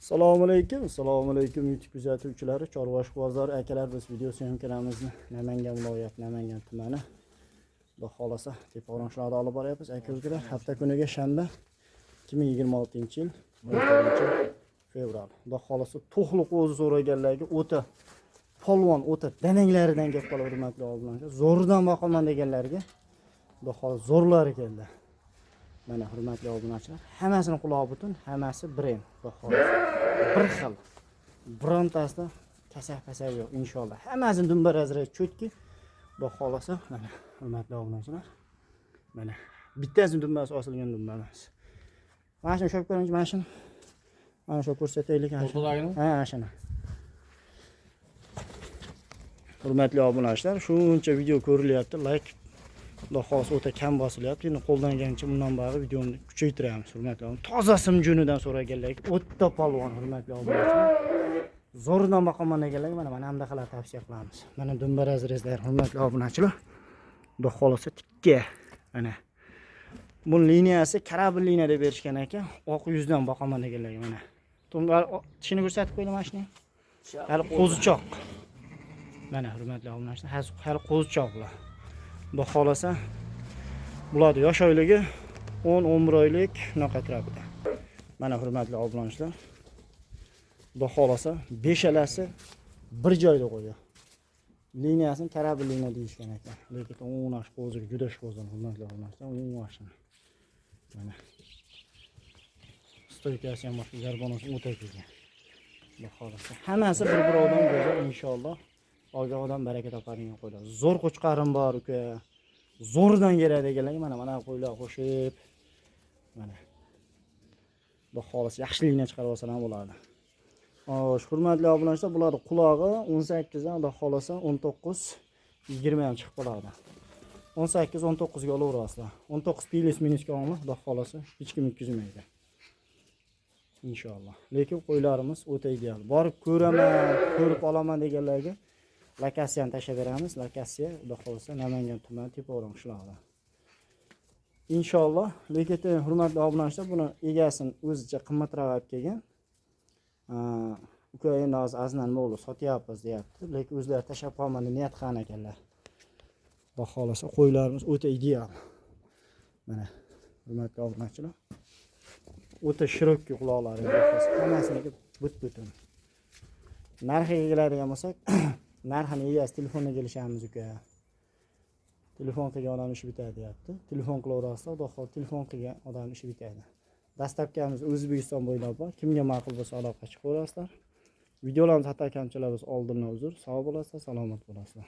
Assalomu alaykum YouTube kuzatuvchilari, Chorvosh bozori akalar, biz video syomkamizni Namangan viloyat, Namangan tumani Xudo xolasa Tepao'ron shahrida olib boryapmiz. Aka-ukalar, hafta kuniga shanba 2026-yil 10-fevral. Xudo xolasa to'xliq o'zi so'raganlarga o'ta polvon, o'ta dananglaridan gap qilib hurmatli obunachilar. Zo'rdan boqaman deganlarga Xudo xolasa zo'rlari keldi. Mana hurmatli obunachilar, hammasini quloq butun, hammasi brend, Xudo xolasa. Bir xil. Birontasida kasak-pasak yo'q inshaalloh. Hammasini dumbarazray cho'tki. Xudo xolasa, mana hurmatli obunachilar. Mana bittasini dumbasi osilgan dumba emas. Mana shuni sho'p ko'ring, mana shuni. Mana shu ko'rsataylik. Ha, shuni. Hurmatli obunachilar, shuncha video ko'rilyapti, like Xudo xolasa o'ta kam bosilyapti. Endi qo'ldan kelgancha bundan bari videoni kuchaytiramiz, hurmatli obunachilar. Toza simjunidan so'raganlarga o'ta polvon, hurmatli obunachilar. Zo'ridan boqaman deganlarga mana bunaqalar tavsiya qilamiz. Mana dumbarazlar, hurmatli obunachilar. Xudo xolasa tikka. Mana bu liniyasi karabin liniya deb berishgan ekan. Oq yuzdan boqaman deganlarga mana. Tumbar tishini ko'rsatib qo'ydim mana shuni. Hali qo'zichoq. Mana hurmatli obunachilar, hali qo'zichoqlar. Xudo xolasa bularning yosh oyligi 10-11 oylik shunaqa turibdi. Mana hurmatli obunachilar, Xudo xolasa beshalasi bir joyda qo'ydi. Liniyasini karabin liniya deyishgan ekan. Lekin o'nash qo'ziga juda sho'zon, hurmatli obunachilar, uning mashina. Mana stoykasi ham boshqa zarbonosi o'ta kelgan. Xudo xolasa hammasi bir-biridan go'zal inshaalloh. Olgan baraka topadigan qo'ylar. Zo'r qo'chqarim bor uka. Zo'rdan keladi deganlarga mana qo'ylar qo'shib. Mana. Xudo xolasa yaxshi liniya chiqarib olsalar bo'ladi. Xo'sh, hurmatli obunachilar, bularning qulog'i 18 dan Xudo xolasa 19-20 ham chiqib qoladi. 18-19 ga olaverasizlar. 19 plus minusga olinglar, Xudo xolasa hech kim yetkazmaydi. Inshaalloh. Lekin qo'ylarimiz o'ta ideal. Borib ko'raman, ko'rib olaman deganlarga lokatsiyani tashlab beramiz. Lokatsiya Xudo xolasa Namangan tumani Tepao'ron qishlog'ida. Inshaalloh. Lekin hurmatli obunachilar, buni egasini o'zicha qimmatroq olib kelgan. Uka endi hozir aznanma bo'lib sotyapmiz deyapti. Lekin o'zlari tashlab qolman deb niyat qilgan ekanlar. Xudo xolasa qo'ylarimiz o'ta ideal. Mana hurmatli obunachilar, o'ta shirokki quloqlari, hammasini but-butun. Narxiga keladigan bo'lsak, narxini egasi telefonga kelishamiz uka. Telefon qilgan odam ishi bitadi deyapti. Telefon qilaverasizlar, xudo xohlasa telefon qilgan odam ishi bitadi. Dastavkamiz O'zbekiston bo'ylab bor. Kimga ma'qul bo'lsa aloqa chiqaverasizlar. Videolarimiz xato kamchilar bo'lsa oldindan uzr. Sog' bo'lasizlar, salomat bo'lasizlar.